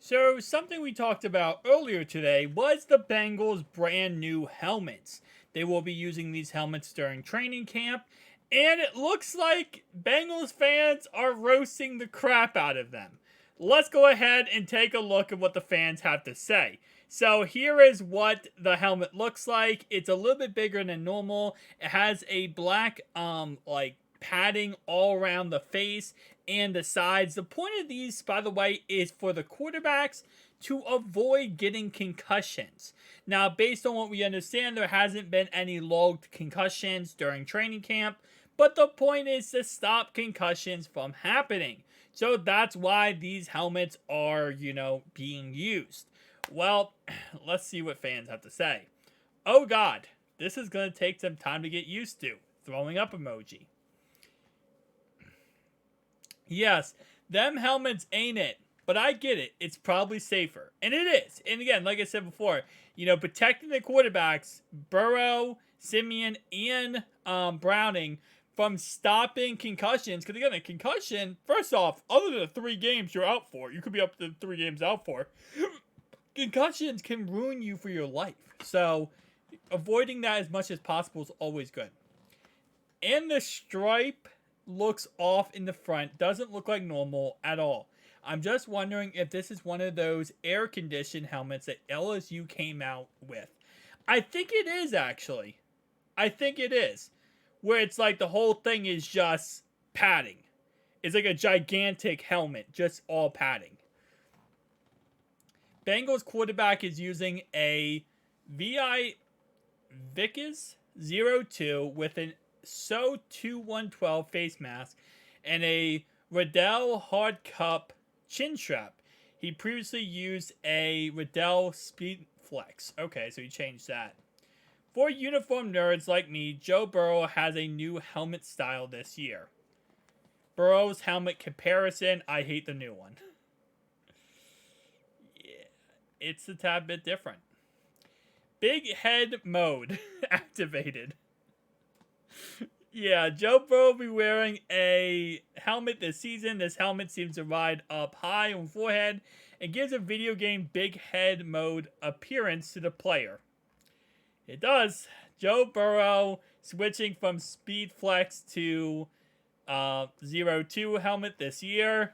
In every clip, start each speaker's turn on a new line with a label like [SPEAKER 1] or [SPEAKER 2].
[SPEAKER 1] So, something we talked about earlier today was the Bengals' brand new helmets. They will be using these helmets during training camp, and it looks like Bengals fans are roasting the crap out of them. Let's go ahead and take a look at what the fans have to say. So, here is what the helmet looks like. It's a little bit bigger than normal. It has a black, padding all around the face and the sides. The point of these, by the way, is for the quarterbacks to avoid getting concussions. Now, based on what we understand, there hasn't been any logged concussions during training camp, but the point is to stop concussions from happening. So that's why these helmets are, being used. Well, let's see what fans have to say. Oh God, this is going to take some time to get used to. Throwing up emoji. Yes, them helmets ain't it, but I get it. It's probably safer. And it is. And again, like I said before, protecting the quarterbacks, Burrow, Simeon, and Browning from stopping concussions. Because again, a concussion, first off, other than the 3 games you're out for, you could be up to 3 games out for, concussions can ruin you for your life. So, avoiding that as much as possible is always good. And the stripe looks off in the front. Doesn't look like normal at all. I'm just wondering if this is one of those air-conditioned helmets that LSU came out with. I think it is, actually. I think it is. Where it's like the whole thing is just padding. It's like a gigantic helmet, just all padding. Bengals quarterback is using a VI Vickers 02 with an So 2112 face mask and a Riddell Hard Cup chin strap. He previously used a Riddell Speed Flex. Okay, so he changed that. For uniform nerds like me, Joe Burrow has a new helmet style this year. Burrow's helmet comparison, I hate the new one. Yeah, it's a tad bit different. Big head mode activated. Yeah, Joe Burrow will be wearing a helmet this season. This helmet seems to ride up high on forehead and gives a video game big head mode appearance to the player. It does. Joe Burrow switching from Speed Flex to 02 helmet this year.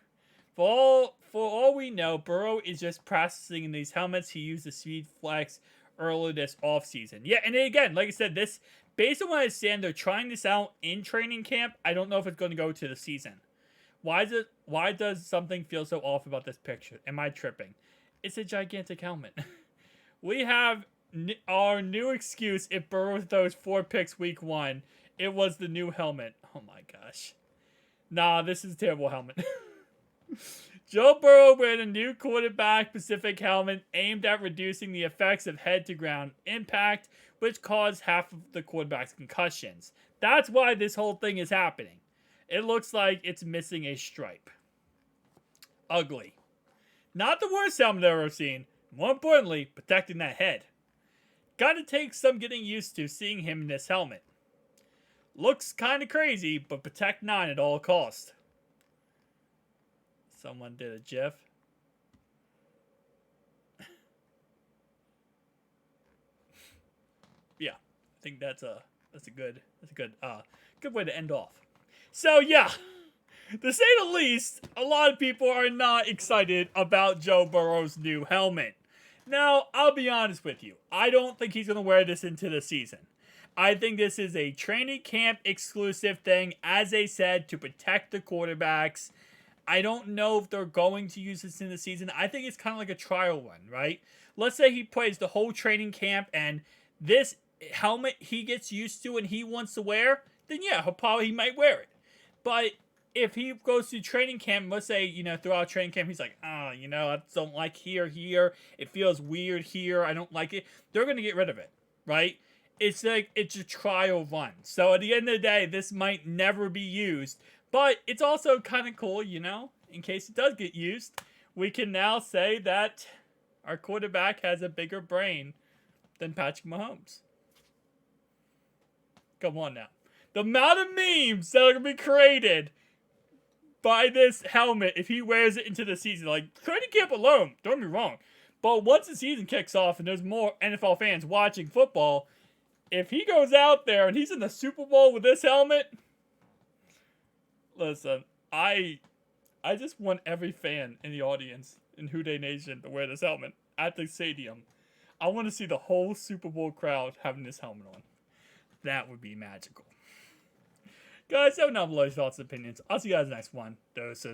[SPEAKER 1] For all we know, Burrow is just practicing in these helmets. He used the Speed Flex earlier this offseason. Yeah, and again, like I said, this based on what I understand, they're trying this out in training camp. I don't know if it's going to go to the season. Why does something feel so off about this picture? Am I tripping? It's a gigantic helmet. We have our new excuse if Burrow throws 4 picks week 1. It was the new helmet. Oh my gosh. Nah, this is a terrible helmet. Joe Burrow wearing a new quarterback-specific helmet aimed at reducing the effects of head-to-ground impact, which caused half of the quarterback's concussions. That's why this whole thing is happening. It looks like it's missing a stripe. Ugly. Not the worst helmet I've ever seen. More importantly, protecting that head. Gotta take some getting used to seeing him in this helmet. Looks kinda crazy, but protect 9 at all costs. Someone did a GIF. Yeah, I think that's a good way to end off. So yeah, to say the least, a lot of people are not excited about Joe Burrow's new helmet. Now, I'll be honest with you. I don't think he's going to wear this into the season. I think this is a training camp exclusive thing, as they said, to protect the quarterbacks. I don't know if they're going to use this in the season. I think it's kind of like a trial run, right? Let's say he plays the whole training camp and this helmet he gets used to and he wants to wear, then yeah, he might wear it. But if he goes to training camp, let's say, throughout training camp, he's like, I don't like here. It feels weird here. I don't like it. They're going to get rid of it, right? It's like, it's a trial run. So at the end of the day, this might never be used. But it's also kind of cool, in case it does get used. We can now say that our quarterback has a bigger brain than Patrick Mahomes. Come on now. The amount of memes that are going to be created buy this helmet if he wears it into the season. Like, training camp alone, don't get me wrong. But once the season kicks off and there's more NFL fans watching football, if he goes out there and he's in the Super Bowl with this helmet, listen, I just want every fan in the audience in Who Dey Nation to wear this helmet at the stadium. I want to see the whole Super Bowl crowd having this helmet on. That would be magical. Guys, let me know below your thoughts and opinions. I'll see you guys next one. Doses.